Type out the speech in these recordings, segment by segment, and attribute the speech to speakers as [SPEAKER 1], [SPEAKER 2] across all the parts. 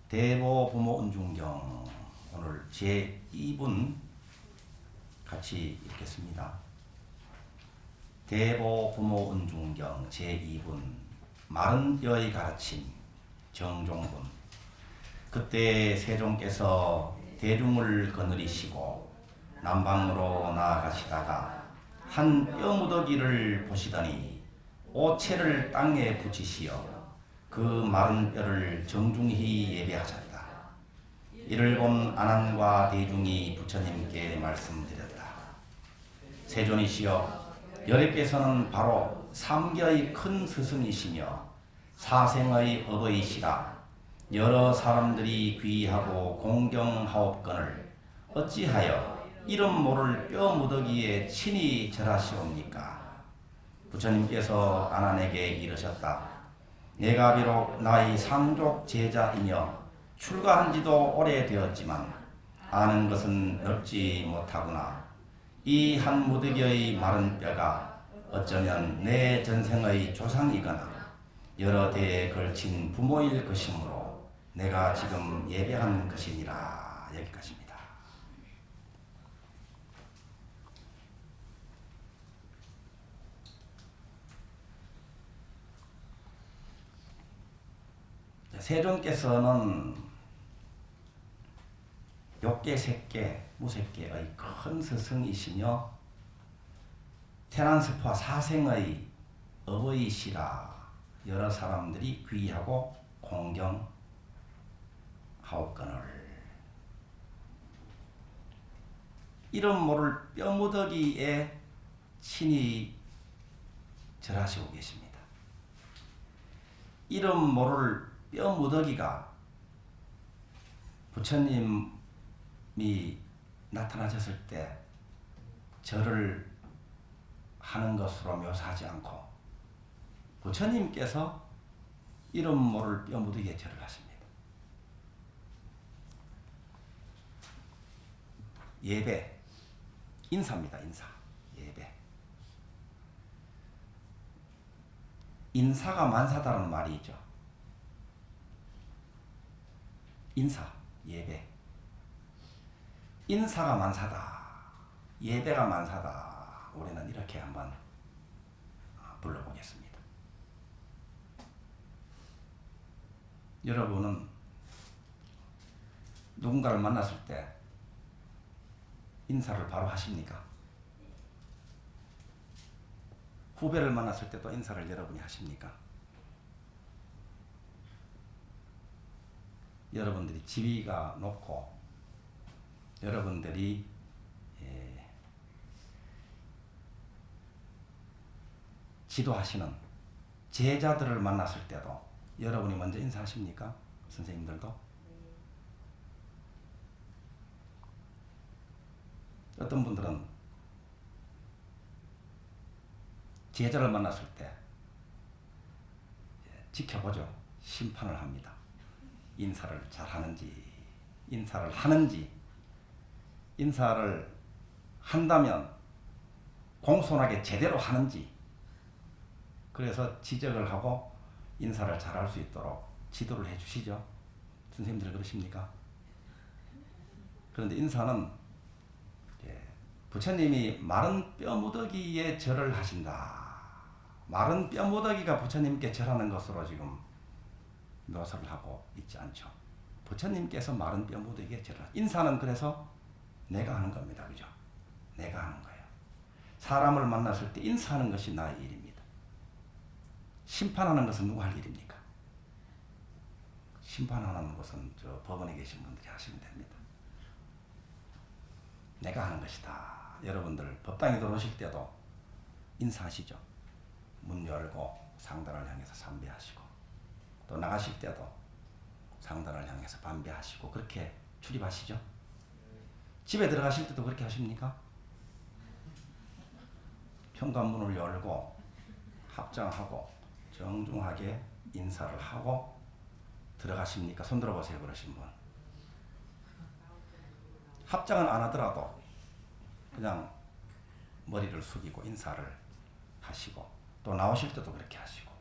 [SPEAKER 1] 대보 부모 은중경 오늘 제2분 같이 읽겠습니다. 대보 부모 은중경 제2분 마른 뼈의 가르침 정종분. 그때 세종께서 대중을 거느리시고 남방으로 나아가시다가 한 뼈무더기를 보시더니 오체를 땅에 붙이시어 그 마른 뼈를 정중히 예배하셨다. 이를 본 안한과 대중이 부처님께 말씀드렸다. 세존이시여, 여래께서는 바로 삼계의 큰 스승이시며 사생의 어버이시라. 여러 사람들이 귀하고 공경하옵거늘 어찌하여 이름 모를 뼈 무더기에 친히 절하시옵니까? 부처님께서 안한에게 이르셨다. 내가 비록 나의 상족 제자이며 출가한 지도 오래되었지만 아는 것은 넓지 못하구나. 이 한 무더기의 마른 뼈가 어쩌면 내 전생의 조상이거나 여러 대에 걸친 부모일 것이므로 내가 지금 예배한 것이니라. 여기까지입니다. 세존께서는 욕계, 색계, 무색계의 큰 스승이시며 태난스파 사생의 어버이시라. 여러 사람들이 귀하고 공경하옵거늘. 이름 모를 뼈무더기에 친히 절하시고 계십니다. 이름 모를 뼈무더기가 부처님이 나타나셨을 때 절을 하는 것으로 묘사하지 않고 부처님께서 이름 모를 뼈무더기에 절을 하십니다. 예배, 인사입니다. 인사, 예배. 인사가 만사다라는 말이 있죠. 인사, 예배. 인사가 만사다. 예배가 만사다. 우리는 이렇게 한번 불러보겠습니다. 여러분은 누군가를 만났을 때 인사를 바로 하십니까? 후배를 만났을 때도 인사를 여러분이 하십니까? 여러분들이 지위가 높고 여러분들이 지도하시는 제자들을 만났을 때도 여러분이 먼저 인사하십니까? 선생님들도? 어떤 분들은 제자를 만났을 때 지켜보죠. 심판을 합니다. 인사를 잘하는지, 인사를 하는지, 인사를 한다면 공손하게 제대로 하는지, 그래서 지적을 하고 인사를 잘할 수 있도록 지도를 해주시죠. 선생님들 그러십니까? 그런데 인사는 부처님이 마른 뼈무더기에 절을 하신다. 마른 뼈무더기가 부처님께 절하는 것으로 지금 묘사를 하고 있지 않죠. 부처님께서 마른 뼈무더기에 절을. 인사는 그래서 내가 하는 겁니다. 그죠? 내가 하는 거예요. 사람을 만났을 때 인사하는 것이 나의 일입니다. 심판하는 것은 누가 할 일입니까? 심판하는 것은 저 법원에 계신 분들이 하시면 됩니다. 내가 하는 것이다. 여러분들 법당에 들어오실 때도 인사하시죠. 문 열고 상단을 향해서 삼배하시고 또 나가실 때도 상단을 향해서 반배하시고 그렇게 출입하시죠. 집에 들어가실 때도 그렇게 하십니까? 현관문을 열고 합장하고 정중하게 인사를 하고 들어가십니까? 손 들어보세요. 그러신 분. 합장은 안 하더라도 그냥 머리를 숙이고 인사를 하시고 또 나오실 때도 그렇게 하시고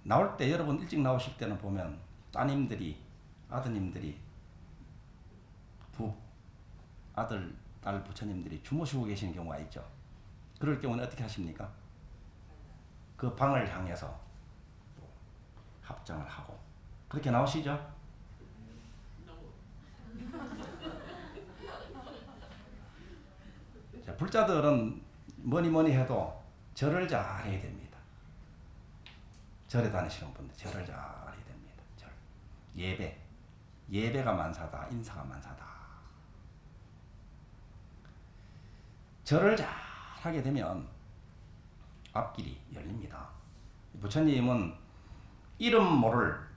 [SPEAKER 1] 나올 때 여러분 일찍 나오실 때는 보면 따님들이 아드님들이 아들 딸 부처님들이 주무시고 계시는 경우가 있죠. 그럴 경우는 어떻게 하십니까? 그 방을 향해서 합장을 하고 그렇게 나오시죠? 자, 불자들은 뭐니 해도 절을 잘 해야 됩니다. 절에 다니시는 분들 절을 잘 해야 됩니다. 절. 예배가 만사다. 인사가 만사다. 절을 잘 하게 되면 앞길이 열립니다. 부처님은 이름 모를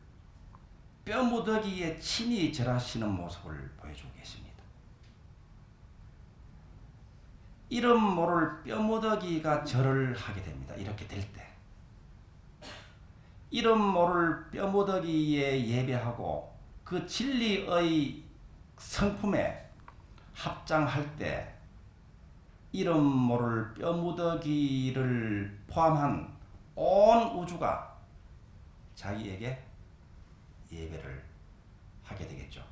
[SPEAKER 1] 뼈무더기에 친히 절하시는 모습을 보여주고 계십니다. 이름 모를 뼈무더기가 절을 하게 됩니다. 이렇게 될 때. 이름 모를 뼈무더기에 예배하고 그 진리의 성품에 합장할 때 이름 모를 뼈무더기를 포함한 온 우주가 자기에게 예배를 하게 되겠죠.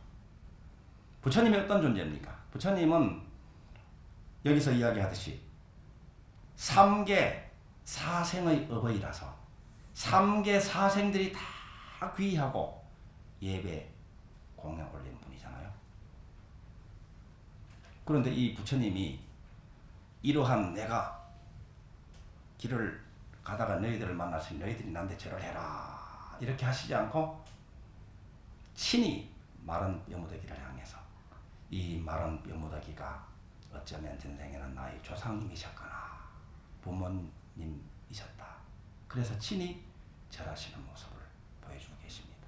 [SPEAKER 1] 부처님이 어떤 존재입니까? 부처님은 여기서 이야기하듯이 3계 사생의 어버이라서 3계 사생들이 다 귀하고 예배 공양 올리는 분이잖아요. 그런데 이 부처님이 이러한 내가 길을 가다가 너희들을 만나서 너희들이 나한테 절을 해라 이렇게 하시지 않고 친히 마른 뼈무더기를 향해서 이 마른 뼈무더기가 어쩌면 전생에는 나의 조상님이셨거나 부모님이셨다. 그래서 친히 절하시는 모습을 보여주고 계십니다.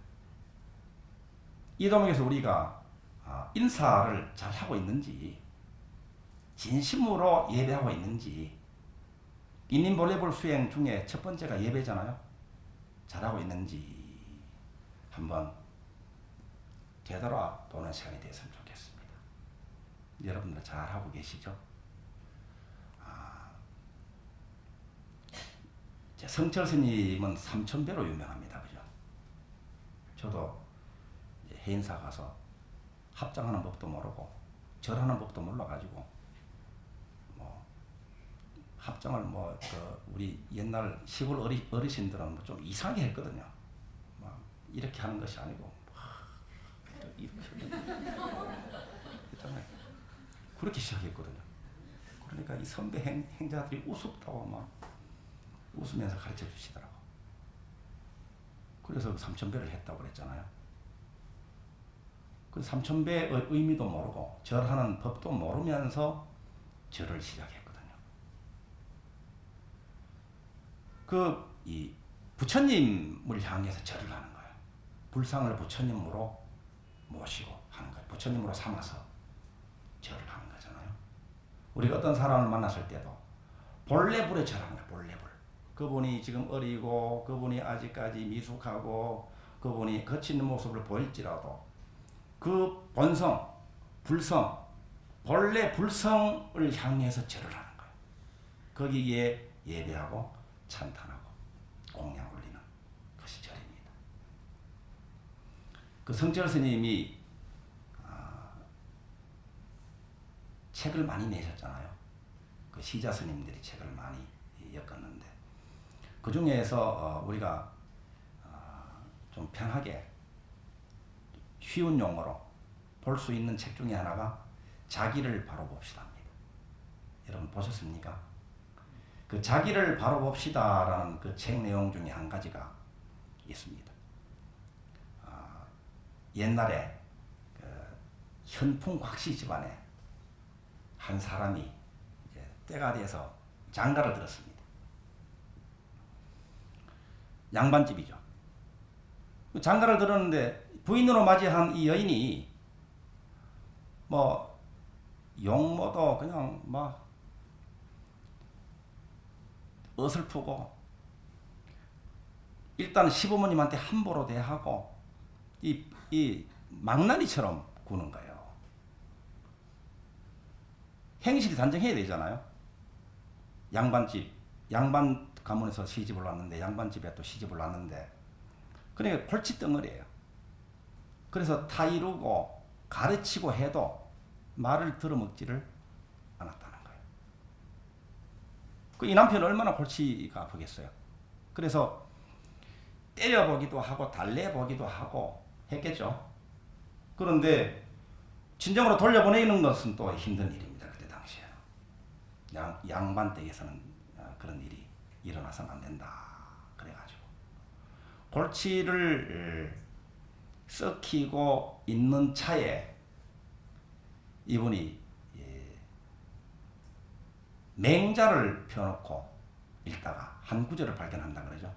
[SPEAKER 1] 이 대목에서 우리가 인사를 잘하고 있는지 진심으로 예배하고 있는지 인민볼레볼 수행 중에 첫 번째가 예배잖아요. 잘하고 있는지 한번 되돌아보는 시간이 됐으면 좋겠습니다. 여러분들 잘하고 계시죠? 성철 스님은 삼천배로 유명합니다. 그죠? 저도 해인사 가서 합장하는 법도 모르고 절하는 법도 몰라가지고 합장을 우리 옛날 시골 어르신들은 좀 이상하게 했거든요. 이렇게 하는 것이 아니고 이렇게 그렇게 시작했거든요. 그러니까 이 선배 행자들이 우습다고 막 웃으면서 가르쳐 주시더라고. 그래서 삼천배를 했다고 그랬잖아요. 그 삼천배의 의미도 모르고 절하는 법도 모르면서 절을 시작했거든요. 이 부처님을 향해서 절을 하는 거예요. 불상을 부처님으로 모시고 하는 거예요. 부처님으로 삼아서 절을 하는 거잖아요. 우리가 어떤 사람을 만났을 때도 본래불에 절하는 거예요. 본래불. 그분이 지금 어리고 그분이 아직까지 미숙하고 그분이 거친 모습을 보일지라도 그 본성, 불성, 본래 불성을 향해서 절을 하는 거예요. 거기에 예배하고 찬탄하고 공양 올리는 것이 절입니다. 그 성철 스님이 책을 많이 내셨잖아요. 그 시자 스님들이 책을 많이 엮었는데 그 중에서 우리가 좀 편하게 쉬운 용어로 볼 수 있는 책 중에 하나가 자기를 바로 봅시다입니다. 여러분 보셨습니까? 그 자기를 바로 봅시다라는 그 책 내용 중에 한 가지가 있습니다. 옛날에 그 현풍 곽씨 집안에 한 사람이 이제 때가 돼서 장가를 들었습니다. 양반집이죠. 장가를 들었는데 부인으로 맞이한 이 여인이 용모도 그냥 어설프고 일단 시부모님한테 함부로 대하고 이 망나니처럼 구는 거예요. 행실이 단정해야 되잖아요. 양반 가문에서 시집을 왔는데 양반집에 또 시집을 왔는데 그러니까 골칫덩어리예요. 그래서 타이르고 가르치고 해도 말을 들어먹지를 않았다는 거예요. 이 남편은 얼마나 골치가 아프겠어요. 그래서 때려보기도 하고 달래보기도 하고 했겠죠. 그런데 진정으로 돌려보내는 것은 또 힘든 일입니다. 그때 당시에 양반 댁에서는 그런 일이 일어나서는 안 된다. 그래가지고 골치를 썩히고 있는 차에 이분이 맹자를 펴놓고 읽다가 한 구절을 발견한다 그러죠.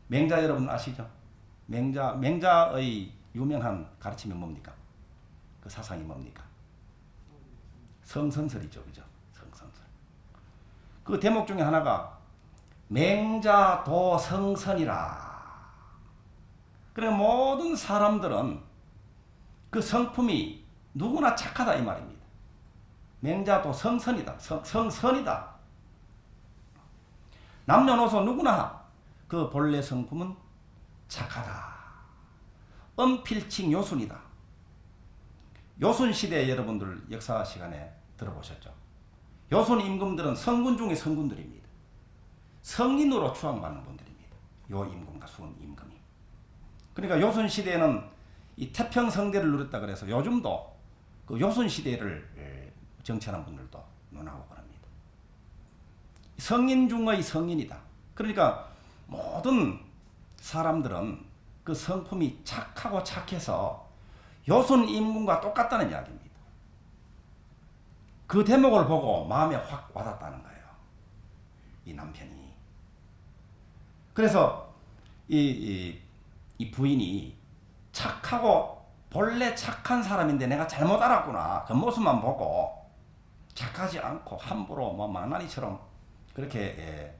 [SPEAKER 1] 맹자 여러분 아시죠? 맹자의 유명한 가르침이 뭡니까? 그 사상이 뭡니까? 성선설이죠, 그죠? 성선설. 그 대목 중에 하나가 맹자도 성선이라. 그래 모든 사람들은 그 성품이 누구나 착하다 이 말입니다. 맹자도 성선이다, 성선이다. 남녀노소 누구나 그 본래 성품은 착하다. 엄필칭 요순이다. 요순 시대 여러분들 역사 시간에 들어보셨죠? 요순 임금들은 성군 중에 성군들입니다. 성인으로 추앙받는 분들입니다. 요 임금과 순 임금이. 그러니까 요순 시대에는 이 태평성대를 누렸다 그래서 요즘도 그 요순 시대를 정치하는 분들도 논하고 그럽니다. 성인 중의 성인이다. 그러니까 모든 사람들은 그 성품이 착하고 착해서 요순 임금과 똑같다는 이야기입니다. 그 대목을 보고 마음에 확 와닿았다는 거예요. 이 남편이. 그래서 이 부인이 착하고 본래 착한 사람인데 내가 잘못 알았구나. 겉모습만 보고 착하지 않고 함부로 뭐 망나니처럼 그렇게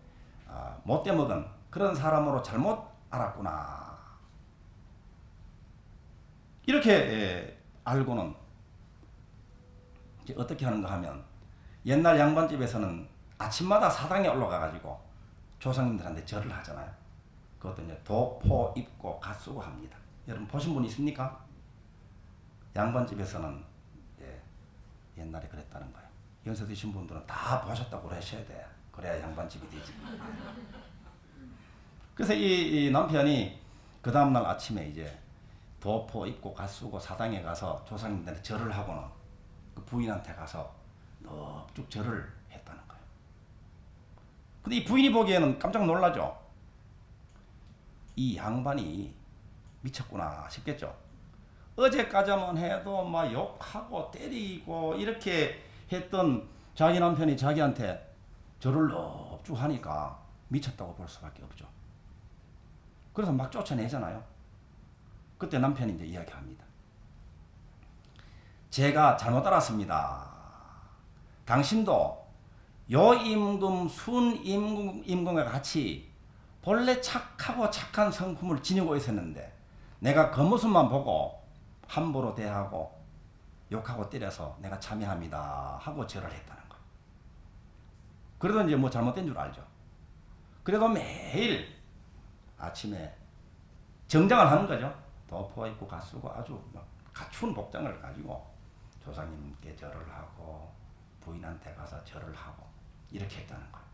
[SPEAKER 1] 못돼 먹은 그런 사람으로 잘못 알았구나. 이렇게 알고는 이제 어떻게 하는가 하면 옛날 양반집에서는 아침마다 사당에 올라가가지고 조상님들한테 절을 하잖아요. 그것도 이제 도포 입고 갓 쓰고 합니다. 여러분 보신 분 있습니까? 양반집에서는 옛날에 그랬다는 거예요. 연세 드신 분들은 다 보셨다고 그러셔야 돼. 그래야 양반집이 되지. 그래서 이 남편이 그 다음날 아침에 이제 도포 입고 갓 쓰고 사당에 가서 조상님들한테 절을 하고는 그 부인한테 가서 넙죽 절을 했다는 거예요. 근데 이 부인이 보기에는 깜짝 놀라죠. 이 양반이 미쳤구나 싶겠죠. 어제까지만 해도 막 욕하고 때리고 이렇게 했던 자기 남편이 자기한테 절을 넙죽 하니까 미쳤다고 볼 수밖에 없죠. 그래서 막 쫓아내잖아요. 그때 남편이 이제 이야기합니다. 제가 잘못 알았습니다. 당신도 요 임금, 순 임금과 같이 본래 착하고 착한 성품을 지니고 있었는데 내가 겉모습만 보고 함부로 대하고 욕하고 때려서 내가 참여합니다 하고 절을 했다는 거. 그래도 이제 뭐 잘못된 줄 알죠. 그래도 매일 아침에 정장을 하는 거죠. 도포 입고 갓 쓰고 아주 막 갖춘 복장을 가지고 조상님께 절을 하고 부인한테 가서 절을 하고 이렇게 했다는 거예요.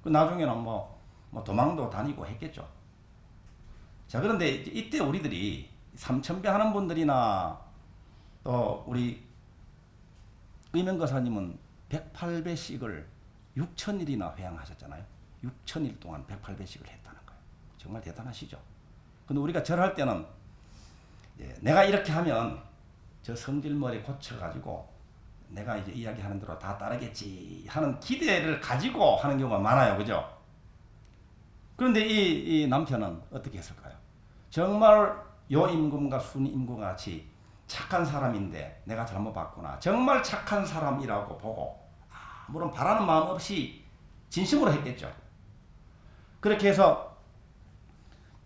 [SPEAKER 1] 그 나중에는 뭐 도망도 다니고 했겠죠. 자, 그런데 이때 우리들이 삼천배 하는 분들이나 또 우리 의명거사님은 108배씩을 6,000일이나 회양하셨잖아요. 6,000일 동안 108배씩을 했다는 거예요. 정말 대단하시죠. 근데 우리가 절할 때는 내가 이렇게 하면 저 성질머리 고쳐가지고 내가 이제 이야기하는 대로 다 따르겠지 하는 기대를 가지고 하는 경우가 많아요. 그죠? 그런데 이 남편은 어떻게 했을까요? 정말 요 임금과 순 임금과 같이 착한 사람인데 내가 잘못 봤구나. 정말 착한 사람이라고 보고 물론 바라는 마음 없이 진심으로 했겠죠. 그렇게 해서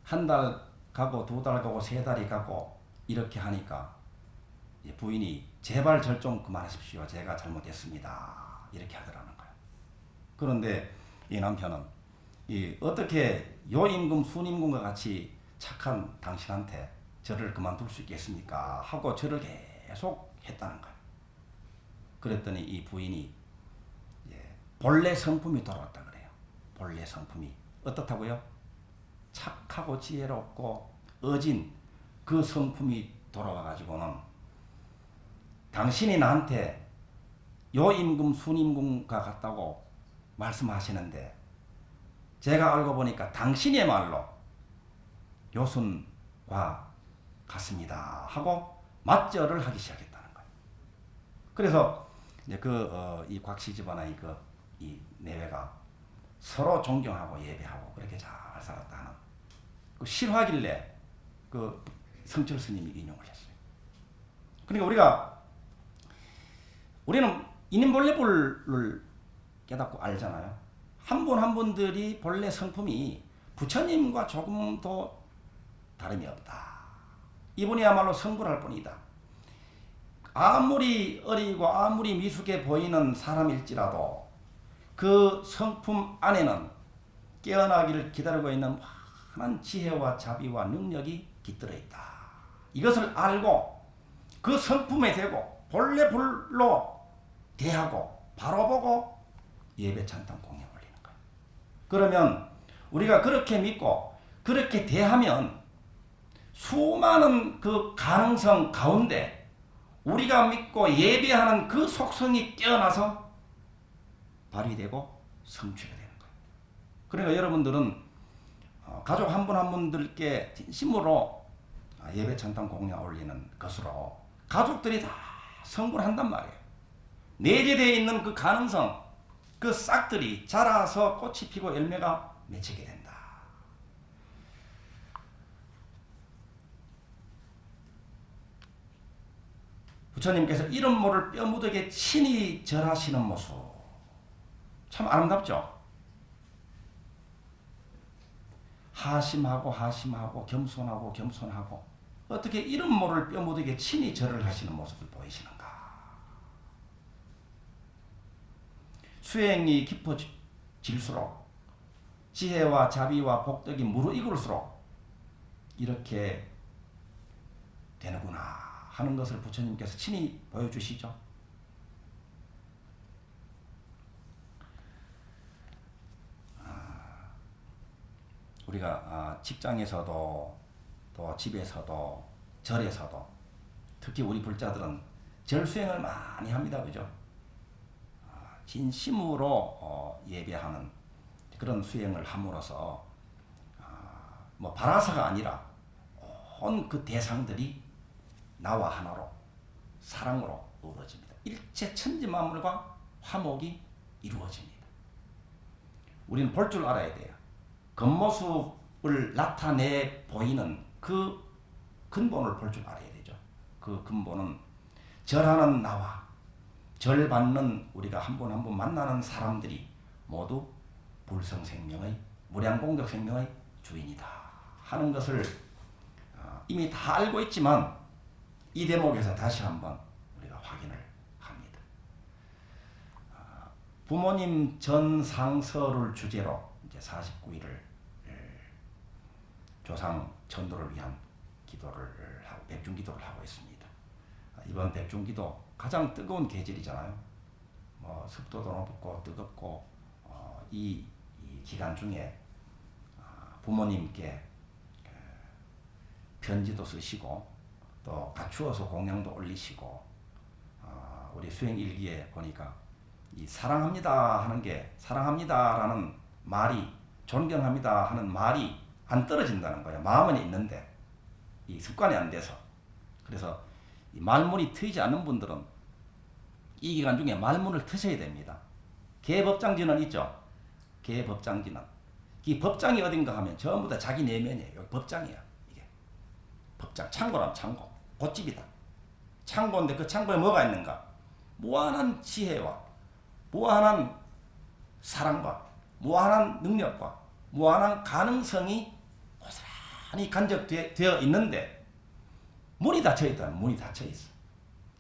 [SPEAKER 1] 한 달 가고 두 달 가고 세 달이 가고 이렇게 하니까 부인이 제발 절 좀 그만하십시오. 제가 잘못했습니다. 이렇게 하더라는 거예요. 그런데 이 남편은 어떻게 요 임금 순 임금과 같이 착한 당신한테 절을 그만둘 수 있겠습니까? 하고 절을 계속 했다는 거예요. 그랬더니 이 부인이 본래 성품이 돌아왔다 그래요. 본래 성품이 어떻다고요? 착하고 지혜롭고 어진 그 성품이 돌아와 가지고는 당신이 나한테 요임금 순임금과 같다고 말씀하시는데 제가 알고 보니까 당신이야말로 요순과 같습니다 하고 맞절을 하기 시작했다는 거예요. 그래서 이제 이 곽씨 집안의 이 내외가 서로 존경하고 예배하고 그렇게 잘 살았다는 그 실화길래 그 성철 스님이 인용을 했어요. 그러니까 우리는 인인본래불을 깨닫고 알잖아요. 한 분 한 분들이 본래 성품이 부처님과 조금도 다름이 없다. 이분이야말로 성불할 뿐이다. 아무리 어리고 아무리 미숙해 보이는 사람일지라도 그 성품 안에는 깨어나기를 기다리고 있는 많은 지혜와 자비와 능력이 깃들어 있다. 이것을 알고 그 성품에 대고 본래 불로 대하고 바로 보고 예배 찬탄 공양 올리는 거예요. 그러면 우리가 그렇게 믿고 그렇게 대하면 수많은 그 가능성 가운데 우리가 믿고 예배하는 그 속성이 깨어나서 발휘되고 성취가 되는 거예요. 그러니까 여러분들은 가족 한 분 한 분들께 진심으로 예배 찬탄 공양 올리는 것으로 가족들이 다 성불한단 말이에요. 내재되어 있는 그 가능성, 그 싹들이 자라서 꽃이 피고 열매가 맺히게 된다. 부처님께서 이름 모를 뼈무더기에 친히 절하시는 모습 참 아름답죠? 하심하고 하심하고 겸손하고 겸손하고 어떻게 이름 모를 뼈무더기에 친히 절을 하시는 모습을 보이시는가? 수행이 깊어질수록 지혜와 자비와 복덕이 무르익을수록 이렇게 되는구나 하는 것을 부처님께서 친히 보여주시죠. 우리가 직장에서도 또 집에서도 절에서도 특히 우리 불자들은 절 수행을 많이 합니다. 그죠? 진심으로 예배하는 그런 수행을 함으로써 뭐 바라사가 아니라 온 그 대상들이 나와 하나로 사랑으로 어우러집니다. 일체 천지만물과 화목이 이루어집니다. 우리는 볼 줄 알아야 돼요. 겉모습을 나타내 보이는 그 근본을 볼 줄 알아야 되죠. 그 근본은 절하는 나와 절받는 우리가 한 분 한 분 만나는 사람들이 모두 불성생명의 무량공덕생명의 주인이다 하는 것을 이미 다 알고 있지만 이 대목에서 다시 한번 우리가 확인을 합니다. 부모님 전상서를 주제로 이제 49일을 조상 전도를 위한 기도를 하고 백중기도를 하고 있습니다. 이번 백중기도 가장 뜨거운 계절이잖아요. 뭐 습도도 높고 뜨겁고 이 기간 중에 부모님께 편지도 쓰시고 또 갖추어서 공양도 올리시고 우리 수행 일기에 보니까 이 사랑합니다 하는 게 사랑합니다라는 말이 존경합니다 하는 말이 안 떨어진다는 거예요. 마음은 있는데 이 습관이 안 돼서. 그래서 이 말문이 트이지 않는 분들은 이 기간 중에 말문을 트셔야 됩니다. 개법장지는 있죠. 개법장지는 이 법장이 어딘가 하면 전부 다 자기 내면이에요. 여기 법장이야. 이게 법장 창고라면 창고 곶집이다. 창고인데 그 창고에 뭐가 있는가? 무한한 지혜와 무한한 사랑과 무한한 능력과 무한한 가능성이 고스란히 간접되어 있는데 문이 닫혀 있다면 문이 닫혀 있어.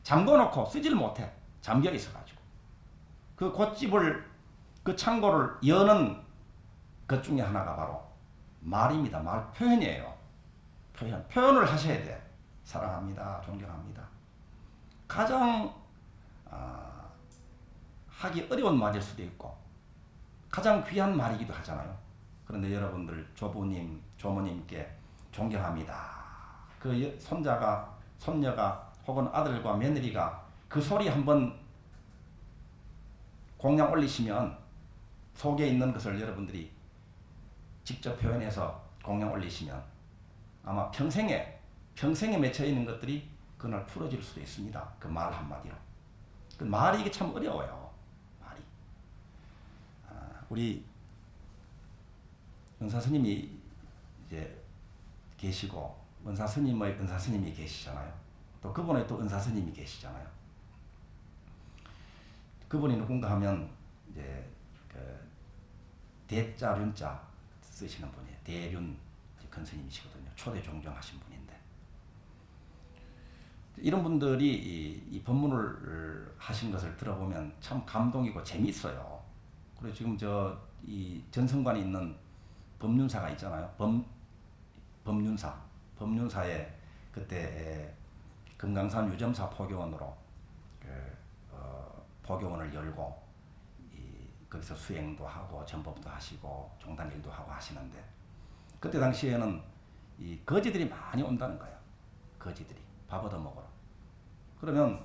[SPEAKER 1] 잠궈놓고 쓰질 못해. 잠겨 있어가지고 그 곶집을 그 창고를 여는 것 중에 하나가 바로 말입니다. 말 표현이에요. 표현을 하셔야 돼. 사랑합니다, 존경합니다. 가장 하기 어려운 말일 수도 있고 가장 귀한 말이기도 하잖아요. 그런데 여러분들 조부님, 조모님께 존경합니다. 그 손자가, 손녀가 혹은 아들과 며느리가 그 소리 한번 공양 올리시면 속에 있는 것을 여러분들이 직접 표현해서 공양 올리시면 아마 평생에 맺혀 있는 것들이 그날 풀어질 수도 있습니다. 그 말 한마디로. 그 말이 이게 참 어려워요. 말이. 우리 은사 스님이 이제 계시고 은사 스님의 은사 스님이 계시잖아요. 또 그분의 또 은사 스님이 계시잖아요. 그분이 누군가 하면 이제 그 대자 륜자 쓰시는 분이에요. 대륜 큰 스님이시거든요. 초대 종정하신 분인데 이런 분들이 이 법문을 하신 것을 들어보면 참 감동이고 재미있어요. 그리고 지금 이 전성관에 있는 법륜사가 있잖아요. 법륜사에 그때 금강산 유점사 포교원으로 포교원을 열고 거기서 수행도 하고 전법도 하시고 종단일도 하고 하시는데 그때 당시에는 이 거지들이 많이 온다는 거예요. 거지들이 밥 얻어먹으러. 그러면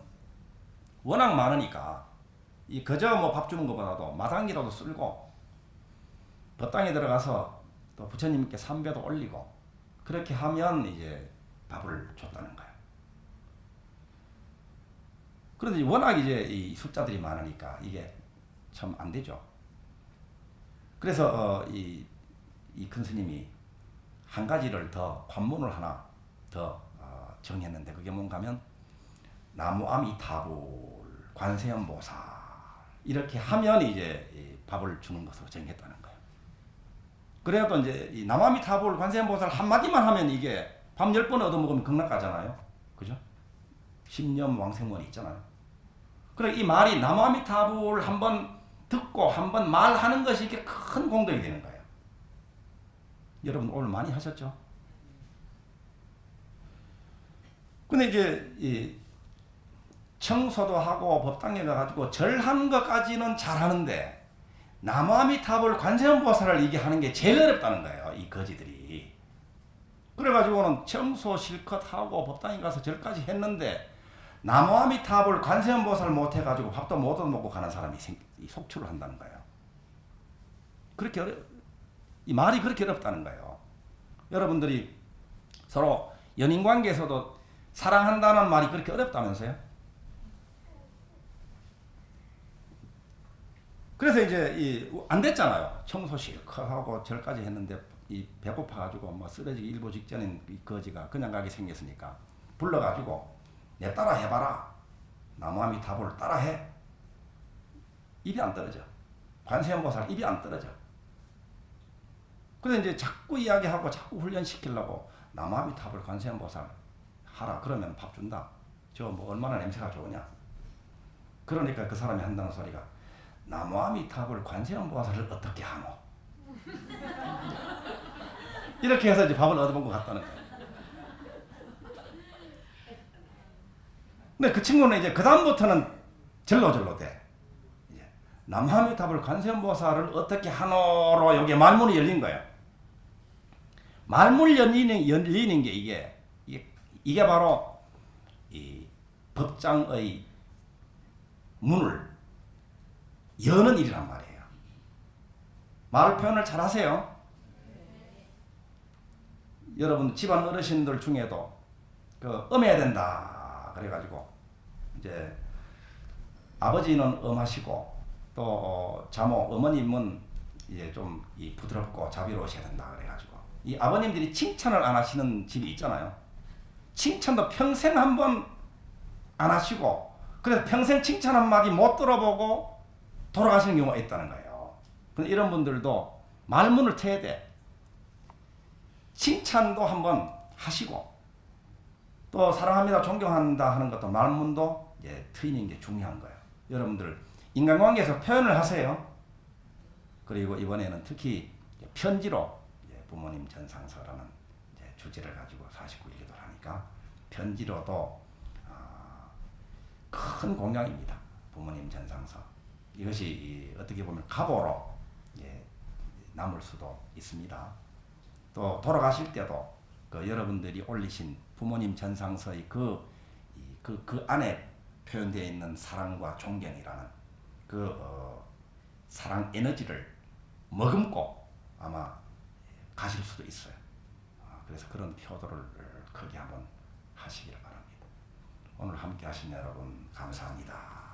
[SPEAKER 1] 워낙 많으니까 이 거저 뭐 밥 주는 것보다도 마당이라도 쓸고 법당에 들어가서 또 부처님께 삼배도 올리고 그렇게 하면 이제 밥을 줬다는 거예요. 그런데 워낙 이제 이 숫자들이 많으니까 이게 참 안 되죠. 그래서 이 큰 스님이 한 가지를 더 관문을 하나 더 정했는데 그게 뭔가 하면 나무아미타불 관세음보살 이렇게 하면 이제 밥을 주는 것으로 정했다는 거예요. 그래도 이제 이 나무아미타불 관세음보살 한마디만 하면 이게 밥 10번 얻어먹으면 극락가잖아요. 그죠? 10년 왕생원이 있잖아요. 그래 이 말이 나무아미타불 한번 듣고 한번 말하는 것이 이게 큰 공덕이 되는 거예요. 여러분 오늘 많이 하셨죠? 근데 이제 이 청소도 하고 법당에 가가지고 절하는 것까지는 잘하는데 나무아미타불 관세음보살을 이게 하는 게 제일 어렵다는 거예요. 이 거지들이. 그래가지고는 청소 실컷 하고 법당에 가서 절까지 했는데 나무아미타불 관세음보살 못 해가지고 밥도 못 얻어먹고 가는 사람이 속출을 한다는 거예요. 이 말이 그렇게 어렵다는 거예요. 여러분들이 서로 연인관계에서도 사랑한다는 말이 그렇게 어렵다면서요? 그래서 이제 안 됐잖아요. 청소 실컷 하고 절까지 했는데 이 배고파가지고 뭐 쓰러지기 일보 직전인 이 거지가 그냥 가게 생겼으니까 불러가지고 내 따라 해봐라. 나무아미타불 따라해. 입이 안 떨어져. 관세음보살 입이 안 떨어져. 그래서 이제 자꾸 이야기하고 자꾸 훈련시키려고 나무아미타불 관세음보살 하라. 그러면 밥 준다. 저 뭐 얼마나 냄새가 좋으냐. 그러니까 그 사람이 한다는 소리가 나무아미타불 관세음보살을 어떻게 하노? 이렇게 해서 이제 밥을 얻어먹고 갔다는 거예요. 근데 그 친구는 이제 그 다음부터는 절로 돼. 나무아미타불 관세음보살을 어떻게 하노로 여기 말문이 열린 거예요. 말문 열리는 게 이게 바로 이 법장의 문을 여는 일이란 말이에요. 말 표현을 잘 하세요. 여러분 집안 어르신들 중에도 엄해야 된다 그래가지고 이제 아버지는 엄하시고 또 자모 어머님은 이제 좀 부드럽고 자비로우셔야 된다 그래가지고 이 아버님들이 칭찬을 안 하시는 집이 있잖아요. 칭찬도 평생 한번 안 하시고 그래서 평생 칭찬 한마디 못 들어보고 돌아가시는 경우가 있다는 거예요. 근데 이런 분들도 말문을 트야 돼. 칭찬도 한번 하시고 또 사랑합니다, 존경한다 하는 것도 말문도 이제 트이는 게 중요한 거예요. 여러분들 인간관계에서 표현을 하세요. 그리고 이번에는 특히 편지로 부모님 전상서라는 주제를 가지고 49일 기도를 하니까 편지로도 큰 공약입니다. 부모님 전상서. 이것이 어떻게 보면 갑오로 남을 수도 있습니다. 또 돌아가실 때도 여러분들이 올리신 부모님 전상서의 그 안에 표현되어 있는 사랑과 존경이라는 사랑 에너지를 머금고 아마 가실 수도 있어요. 그래서 그런 표도를 크게 한번 하시길 바랍니다. 오늘 함께 하신 여러분 감사합니다.